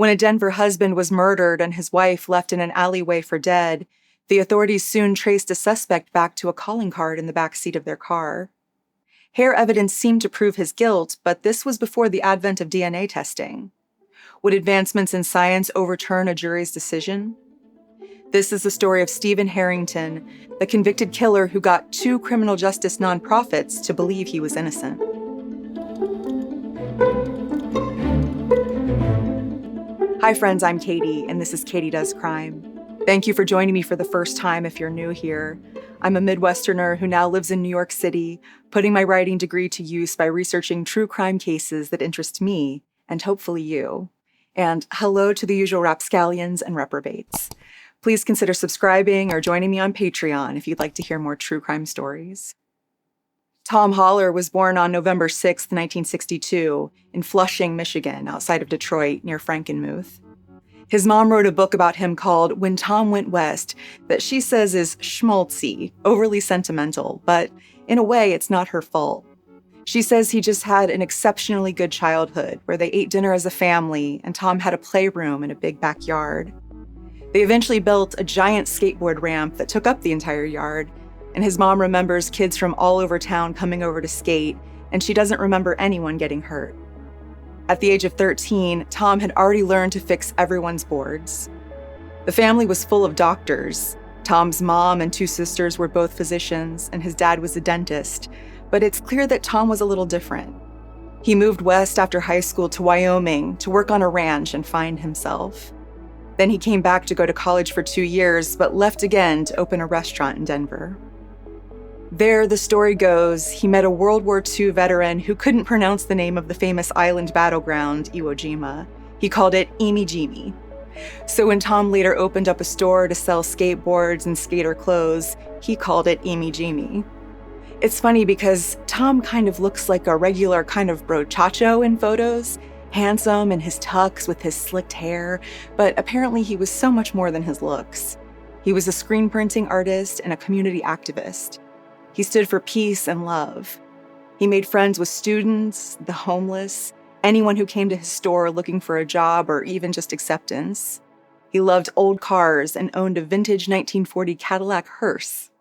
When a Denver husband was murdered and his wife left in an alleyway for dead, the authorities soon traced a suspect back to a calling card in the back seat of their car. Hair evidence seemed to prove his guilt, but this was before the advent of DNA testing. Would advancements in science overturn a jury's decision? This is the story of Stephen Harrington, the convicted killer who got 2 criminal justice nonprofits to believe he was innocent. Hi friends, I'm Katie, and this is Katie Does Crime. Thank you for joining me for the first time if you're new here. I'm a Midwesterner who now lives in New York City, putting my writing degree to use by researching true crime cases that interest me, and hopefully you. And hello to the usual rapscallions and reprobates. Please consider subscribing or joining me on Patreon if you'd like to hear more true crime stories. Tom Holler was born on November 6, 1962, in Flushing, Michigan, outside of Detroit, near Frankenmuth. His mom wrote a book about him called When Tom Went West that she says is schmaltzy, overly sentimental, but in a way, it's not her fault. She says he just had an exceptionally good childhood where they ate dinner as a family and Tom had a playroom and a big backyard. They eventually built a giant skateboard ramp that took up the entire yard, and his mom remembers kids from all over town coming over to skate, and she doesn't remember anyone getting hurt. At the age of 13, Tom had already learned to fix everyone's boards. The family was full of doctors. Tom's mom and 2 sisters were both physicians, and his dad was a dentist, but it's clear that Tom was a little different. He moved west after high school to Wyoming to work on a ranch and find himself. Then he came back to go to college for 2 years, but left again to open a restaurant in Denver. There, the story goes, he met a World War II veteran who couldn't pronounce the name of the famous island battleground, Iwo Jima. He called it Imi Jimi. So when Tom later opened up a store to sell skateboards and skater clothes, he called it Imi Jimi. It's funny because Tom kind of looks like a regular kind of brochacho in photos, handsome in his tux with his slicked hair, but apparently he was so much more than his looks. He was a screen printing artist and a community activist. He stood for peace and love. He made friends with students, the homeless, anyone who came to his store looking for a job or even just acceptance. He loved old cars and owned a vintage 1940 Cadillac hearse.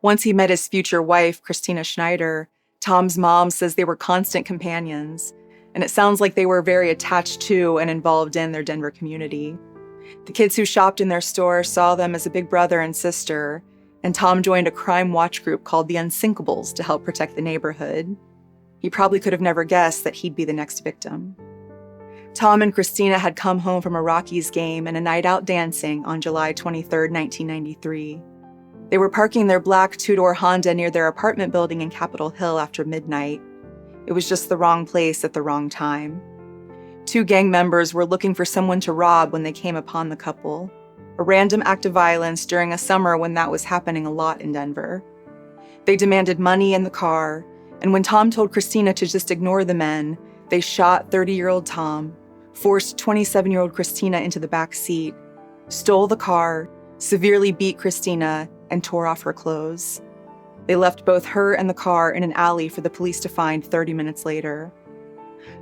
Once he met his future wife, Christina Schneider, Tom's mom says they were constant companions, and it sounds like they were very attached to and involved in their Denver community. The kids who shopped in their store saw them as a big brother and sister, and Tom joined a crime watch group called the Unsinkables to help protect the neighborhood. He probably could have never guessed that he'd be the next victim. Tom and Christina had come home from a Rockies game and a night out dancing on July 23, 1993. They were parking their black 2-door Honda near their apartment building in Capitol Hill after midnight. It was just the wrong place at the wrong time. 2 gang members were looking for someone to rob when they came upon the couple. A random act of violence during a summer when that was happening a lot in Denver. They demanded money in the car, and when Tom told Christina to just ignore the men, they shot 30-year-old Tom, forced 27-year-old Christina into the back seat, stole the car, severely beat Christina, and tore off her clothes. They left both her and the car in an alley for the police to find 30 minutes later.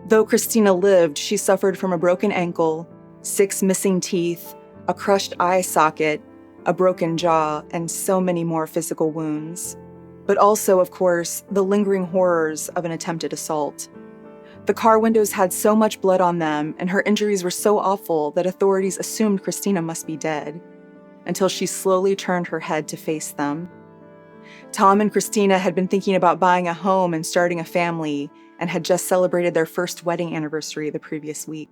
Though Christina lived, she suffered from a broken ankle, 6 missing teeth, a crushed eye socket, a broken jaw, and so many more physical wounds. But also, of course, the lingering horrors of an attempted assault. The car windows had so much blood on them, and her injuries were so awful that authorities assumed Christina must be dead, until she slowly turned her head to face them. Tom and Christina had been thinking about buying a home and starting a family, and had just celebrated their first wedding anniversary the previous week.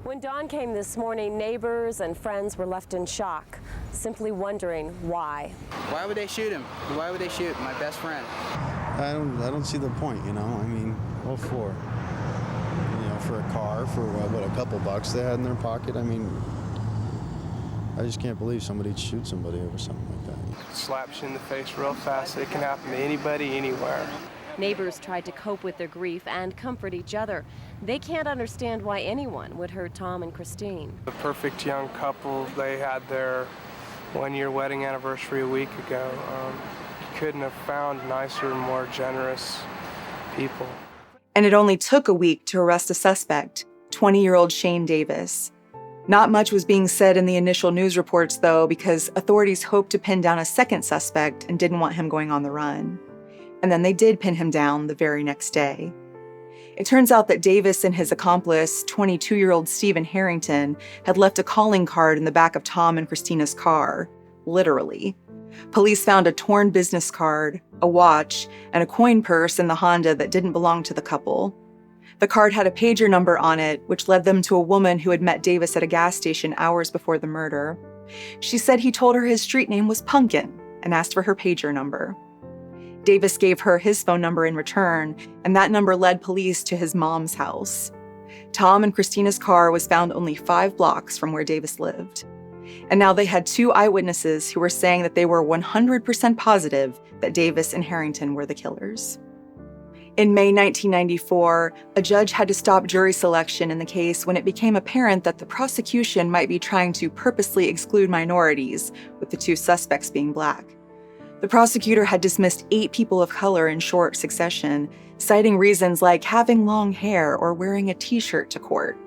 When dawn came this morning, neighbors and friends were left in shock, simply wondering why. Why would they shoot him? Why would they shoot my best friend? I don't see the point, you know. I mean, what for? You know, for a car, for what, a couple bucks they had in their pocket. I mean, I just can't believe somebody'd shoot somebody over something like that. Slaps you in the face real fast. It can happen to anybody, anywhere. Neighbors tried to cope with their grief and comfort each other. They can't understand why anyone would hurt Tom and Christine. The perfect young couple, they had their 1-year wedding anniversary a week ago. You couldn't have found nicer, more generous people. And it only took a week to arrest a suspect, 20-year-old Shane Davis. Not much was being said in the initial news reports, though, because authorities hoped to pin down a second suspect and didn't want him going on the run. And then they did pin him down the very next day. It turns out that Davis and his accomplice, 22-year-old Stephen Harrington, had left a calling card in the back of Tom and Christina's car, literally. Police found a torn business card, a watch, and a coin purse in the Honda that didn't belong to the couple. The card had a pager number on it, which led them to a woman who had met Davis at a gas station hours before the murder. She said he told her his street name was Pumpkin and asked for her pager number. Davis gave her his phone number in return, and that number led police to his mom's house. Tom and Christina's car was found only 5 blocks from where Davis lived. And now they had 2 eyewitnesses who were saying that they were 100% positive that Davis and Harrington were the killers. In May 1994, a judge had to stop jury selection in the case when it became apparent that the prosecution might be trying to purposely exclude minorities, with the 2 suspects being black. The prosecutor had dismissed 8 people of color in short succession, citing reasons like having long hair or wearing a t-shirt to court.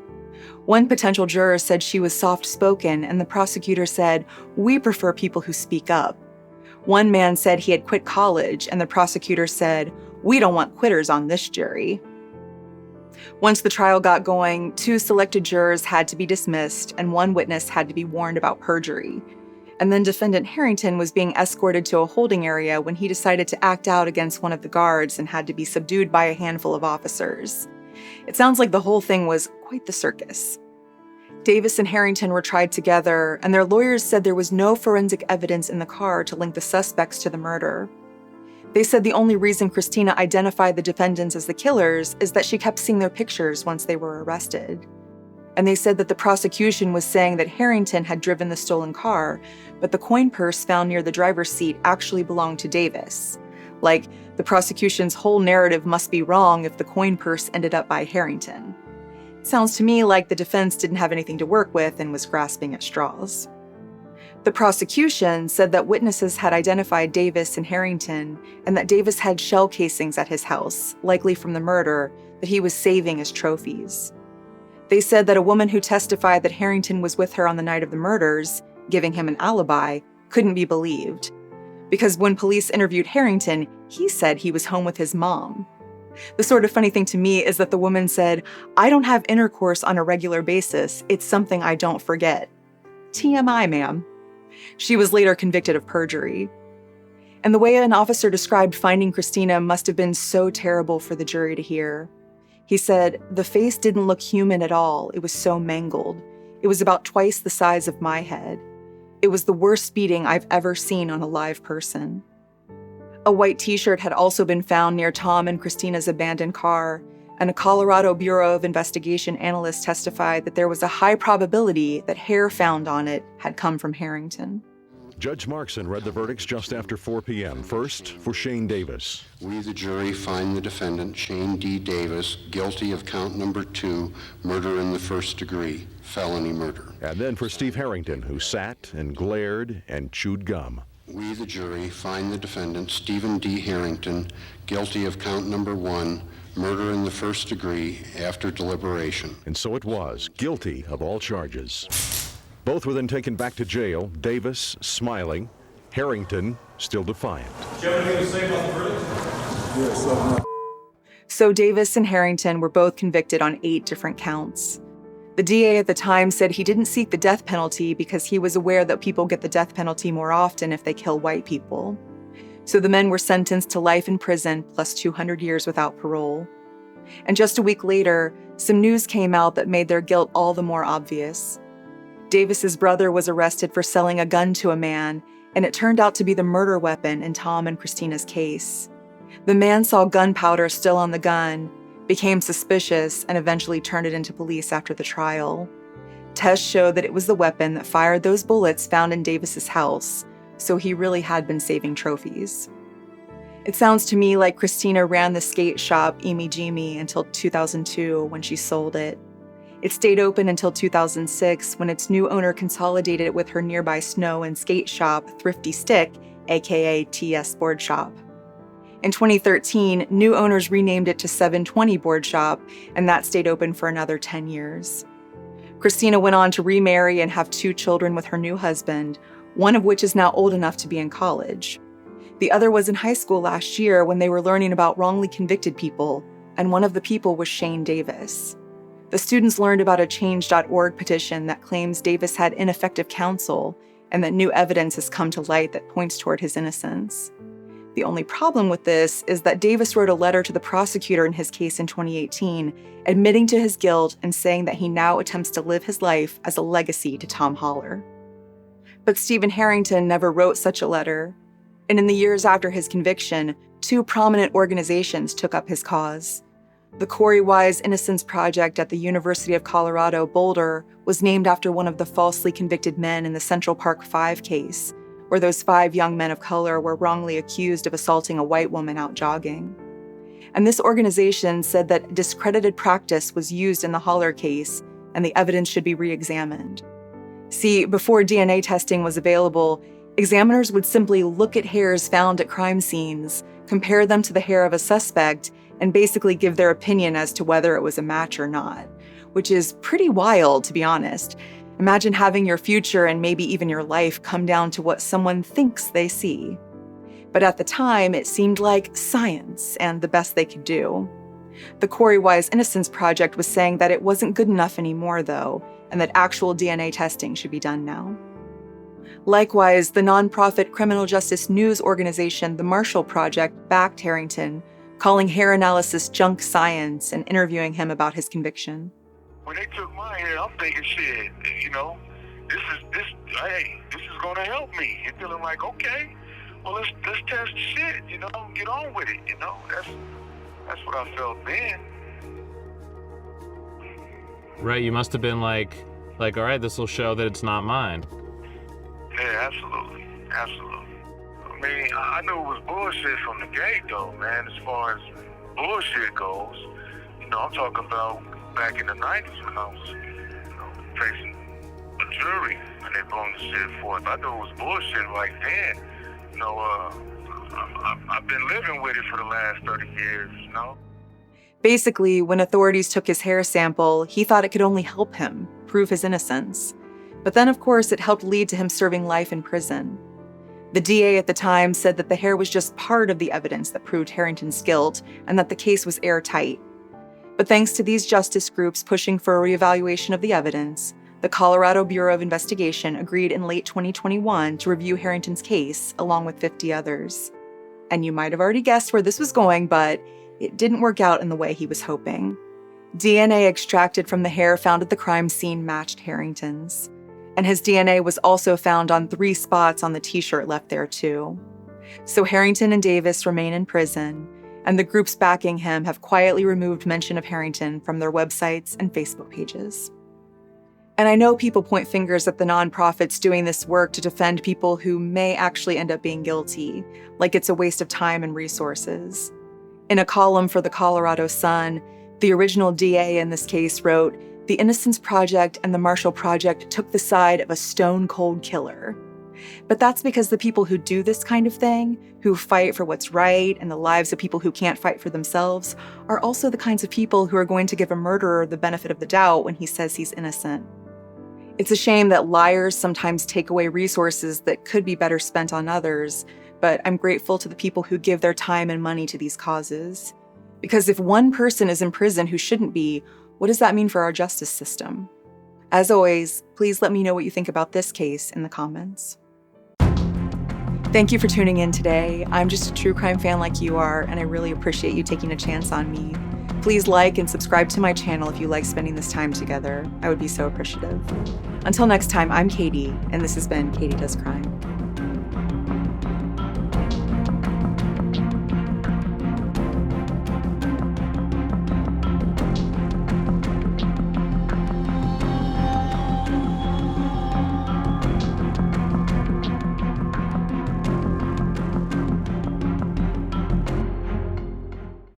One potential juror said she was soft-spoken, and the prosecutor said, "We prefer people who speak up." One man said he had quit college, and the prosecutor said, "We don't want quitters on this jury." Once the trial got going, 2 selected jurors had to be dismissed, and 1 witness had to be warned about perjury. And then defendant Harrington was being escorted to a holding area when he decided to act out against one of the guards and had to be subdued by a handful of officers. It sounds like the whole thing was quite the circus. Davis and Harrington were tried together, and their lawyers said there was no forensic evidence in the car to link the suspects to the murder. They said the only reason Christina identified the defendants as the killers is that she kept seeing their pictures once they were arrested. And they said that the prosecution was saying that Harrington had driven the stolen car, but the coin purse found near the driver's seat actually belonged to Davis. Like, the prosecution's whole narrative must be wrong if the coin purse ended up by Harrington. It sounds to me like the defense didn't have anything to work with and was grasping at straws. The prosecution said that witnesses had identified Davis and Harrington, and that Davis had shell casings at his house, likely from the murder, that he was saving as trophies. They said that a woman who testified that Harrington was with her on the night of the murders, giving him an alibi, couldn't be believed. Because when police interviewed Harrington, he said he was home with his mom. The sort of funny thing to me is that the woman said, "I don't have intercourse on a regular basis. It's something I don't forget." TMI, ma'am. She was later convicted of perjury. And the way an officer described finding Christina must have been so terrible for the jury to hear. He said, "The face didn't look human at all. It was so mangled. It was about twice the size of my head. It was the worst beating I've ever seen on a live person." A white t-shirt had also been found near Tom and Christina's abandoned car, and a Colorado Bureau of Investigation analyst testified that there was a high probability that hair found on it had come from Harrington. Judge Markson read the verdicts just after 4 p.m. First, for Shane Davis. We, the jury, find the defendant, Shane D. Davis, guilty of count number 2, murder in the first degree, felony murder. And then for Steve Harrington, who sat and glared and chewed gum. We, the jury, find the defendant, Stephen D. Harrington, guilty of count number 1, murder in the first degree, after deliberation. And so it was, guilty of all charges. Both were then taken back to jail, Davis smiling, Harrington still defiant. Do you have anything to say about the verdict? Yes, So Davis and Harrington were both convicted on 8 different counts. The DA at the time said he didn't seek the death penalty because he was aware that people get the death penalty more often if they kill white people. So the men were sentenced to life in prison plus 200 years without parole. And just a week later, some news came out that made their guilt all the more obvious. Davis's brother was arrested for selling a gun to a man, and it turned out to be the murder weapon in Tom and Christina's case. The man saw gunpowder still on the gun, became suspicious, and eventually turned it into police after the trial. Tests showed that it was the weapon that fired those bullets found in Davis's house, so he really had been saving trophies. It sounds to me like Christina ran the skate shop Imi Jimi until 2002 when she sold it. It stayed open until 2006 when its new owner consolidated it with her nearby snow and skate shop, Thrifty Stick, aka TS Board Shop. In 2013, new owners renamed it to 720 Board Shop, and that stayed open for another 10 years. Christina went on to remarry and have 2 children with her new husband, one of which is now old enough to be in college. The other was in high school last year when they were learning about wrongly convicted people, and one of the people was Shane Davis. The students learned about a Change.org petition that claims Davis had ineffective counsel and that new evidence has come to light that points toward his innocence. The only problem with this is that Davis wrote a letter to the prosecutor in his case in 2018, admitting to his guilt and saying that he now attempts to live his life as a legacy to Tom Holler. But Stephen Harrington never wrote such a letter, and in the years after his conviction, 2 prominent organizations took up his cause. The Corey Wise Innocence Project at the University of Colorado Boulder was named after one of the falsely convicted men in the Central Park 5 case, where those 5 young men of color were wrongly accused of assaulting a white woman out jogging. And this organization said that discredited practice was used in the Holler case, and the evidence should be re-examined. See, before DNA testing was available, examiners would simply look at hairs found at crime scenes, compare them to the hair of a suspect, and basically give their opinion as to whether it was a match or not, which is pretty wild, to be honest. Imagine having your future and maybe even your life come down to what someone thinks they see. But at the time, it seemed like science and the best they could do. The Corey Wise Innocence Project was saying that it wasn't good enough anymore, though, and that actual DNA testing should be done now. Likewise, the nonprofit criminal justice news organization, the Marshall Project, backed Harrington, calling hair analysis junk science and interviewing him about his conviction. When they took my hair, I'm thinking, shit, this is gonna help me. And feeling like, okay, well, let's test the shit, get on with it, That's what I felt then. Right, you must have been like, all right, this will show that it's not mine. Yeah, absolutely. I mean, I knew it was bullshit from the gate, though, man, as far as bullshit goes. I'm talking about back in the 90s when I was, facing a jury and they blowing the shit forth. I knew it was bullshit right then. I've been living with it for the last 30 years, Basically, when authorities took his hair sample, he thought it could only help him prove his innocence. But then, of course, it helped lead to him serving life in prison. The DA at the time said that the hair was just part of the evidence that proved Harrington's guilt and that the case was airtight. But thanks to these justice groups pushing for a reevaluation of the evidence, the Colorado Bureau of Investigation agreed in late 2021 to review Harrington's case along with 50 others. And you might have already guessed where this was going, but it didn't work out in the way he was hoping. DNA extracted from the hair found at the crime scene matched Harrington's. And his DNA was also found on 3 spots on the t-shirt left there too. So Harrington and Davis remain in prison, and the groups backing him have quietly removed mention of Harrington from their websites and Facebook pages. And I know people point fingers at the nonprofits doing this work to defend people who may actually end up being guilty, like it's a waste of time and resources. In a column for the Colorado Sun, the original DA in this case wrote, "The Innocence Project and the Marshall Project took the side of a stone-cold killer." But that's because the people who do this kind of thing, who fight for what's right and the lives of people who can't fight for themselves, are also the kinds of people who are going to give a murderer the benefit of the doubt when he says he's innocent. It's a shame that liars sometimes take away resources that could be better spent on others, but I'm grateful to the people who give their time and money to these causes. Because if one person is in prison who shouldn't be, what does that mean for our justice system? As always, please let me know what you think about this case in the comments. Thank you for tuning in today. I'm just a true crime fan like you are, and I really appreciate you taking a chance on me. Please like and subscribe to my channel if you like spending this time together. I would be so appreciative. Until next time, I'm Katie, and this has been Katie Does Crime.